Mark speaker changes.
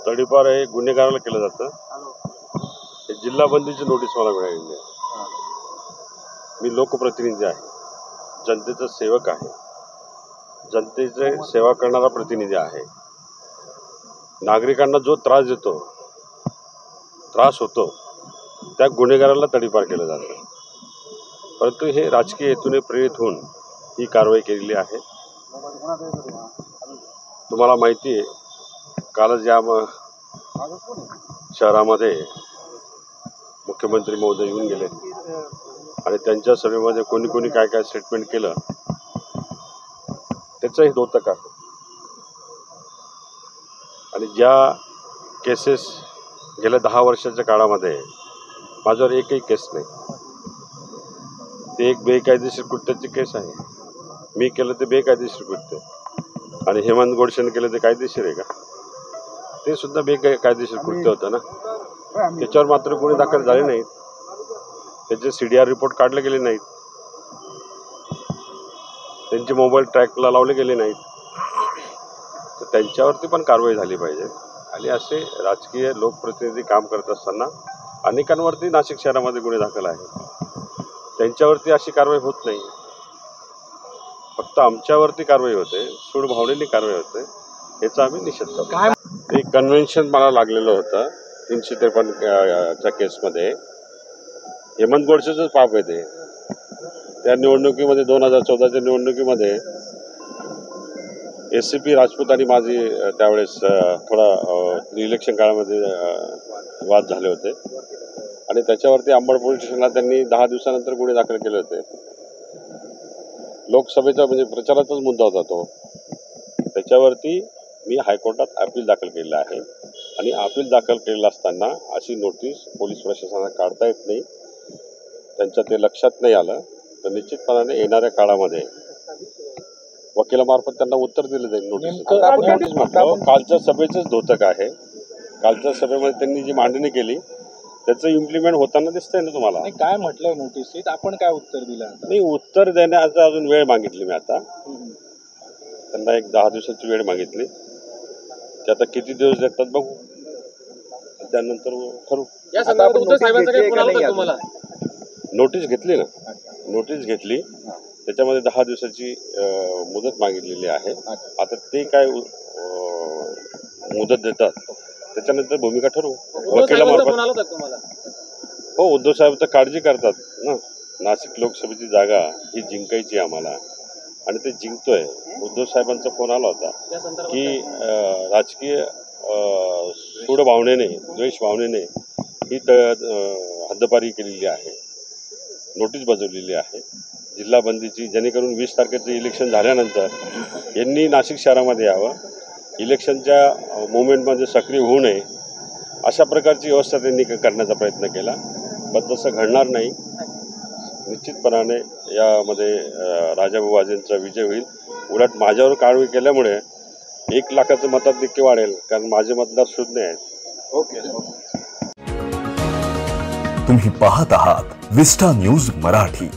Speaker 1: तडीपार हे गुन्हेगाराला केलं जातं। हे जिल्हा बंदीची नोटीस मला मिळाली आहे। मी लोकप्रतिनिधी आहे, जनतेचा सेवक आहे, जनतेचे सेवा करणारा प्रतिनिधी आहे। नागरिकांना जो त्रास होतो त्या गुन्हेगाराला तडीपार केलं जातं, परंतु हे राजकीय हेतूने प्रेरित होऊन ही कारवाई केलेली आहे। तुम्हाला माहिती आहे, कालच या शहरामध्ये मुख्यमंत्री महोदय येऊन गेले आणि त्यांच्या सभेमध्ये कोणी कोणी काय काय स्टेटमेंट केलं त्याचंही द्योतक आहे। आणि ज्या केसेस गेल्या 10 वर्षाच्या काळामध्ये माझ्यावर एकही केस नाही, ते एक बेकायदेशीर कृत्याची केस आहे। मी केलं ते बेकायदेशीर कृत्य आणि हेमंत गोडसेने केलं ते कायदेशीर आहे का? ते सुद्धा बेकायदेशीर कृत्य होतं ना। त्याच्यावर मात्र कोणी दाखल झाले नाहीत, त्याचे CDR रिपोर्ट काढले गेले नाहीत, त्यांचे मोबाईल ट्रॅकला लावले गेले नाहीत, तर त्यांच्यावरती पण कारवाई झाली पाहिजे। आणि असे राजकीय लोकप्रतिनिधी काम करत असताना अनेकांवरती नाशिक शहरामध्ये गुन्हे दाखल आहेत, त्यांच्यावरती अशी कारवाई होत नाही, फक्त आमच्यावरती कारवाई होते, सूड भावनेने कारवाई होते, याचा आम्ही निषेध करतो। एक कन्व्हेन्शन मला लागलेलं होतं 353च्या केसमध्ये। हेमंत गोडसेचंच पाप आहे ते। त्या निवडणुकीमध्ये 2014च्या निवडणुकीमध्ये SCP राजपूत आणि माझी त्यावेळेस थोडा इलेक्शन काळामध्ये वाद झाले होते आणि त्याच्यावरती अंबड पोलीस स्टेशनला त्यांनी 10 दिवसानंतर गुन्हे दाखल केले होते। लोकसभेचा म्हणजे प्रचाराचाच मुद्दा होता तो। त्याच्यावरती मी हायकोर्टात अपील दाखल केलेलं आहे आणि अपील दाखल केलेलं असताना अशी नोटीस पोलीस प्रशासनाला काढता येत नाही, त्यांच्या ते लक्षात नाही आलं, तर निश्चितपणाने येणाऱ्या काळामध्ये वकिलामार्फत त्यांना उत्तर दिलं जाईल। नोटीस म्हटलं कालच्या सभेचंच द्योतक आहे। कालच्या सभेमध्ये त्यांनी जी मांडणी केली त्याचं इम्प्लिमेंट होताना दिसतंय ना तुम्हाला।
Speaker 2: काय म्हटलंय नोटीसीत, आपण काय उत्तर दिलं?
Speaker 1: नाही, उत्तर देण्याचा अजून वेळ मागितली मी आता त्यांना, एक 10 दिवसाची वेळ मागितली, ते आता किती दिवस देतात बघू, त्यानंतर ठरवू। नोटीस घेतली ना, नोटीस घेतली, त्याच्यामध्ये 10 दिवसाची मुदत मागितलेली आहे। आता ते काय मुदत देतात त्याच्यानंतर भूमिका ठरवू वकिलामार्फत। हो, उद्धव साहेब तर काळजी करतात ना, नाशिक लोकसभेची जागा ही जिंकायची आम्हाला आणि ते जिंकतोय। उद्धव साहेबांचा फोन आला होता की राजकीय सूड भावनेने, द्वेष भावनेने ही हद्दपारी केलेली आहे, नोटीस बजावलेली आहे जिल्हा बंदीची, जेणेकरून 20 तारखेचं इलेक्शन झाल्यानंतर यांनी नाशिक शहरामध्ये यावं, इलेक्शनच्या मुवमेंटमध्ये सक्रिय होऊ नये, अशा प्रकारची व्यवस्था त्यांनी करण्याचा प्रयत्न केला, पण तसं घडणार नाही। निश्चितपणाने यामध्ये राजाभाऊ वाजेंचा विजय होईल। उलट माझ्यावर कारवाई केल्यामुळे 1 लाखाचं मताधिक्य वाढेल, कारण माझे मतदार शून्य आहेत।
Speaker 2: ओके।
Speaker 3: तुम्ही पाहत आहात विस्टा न्यूज मराठी।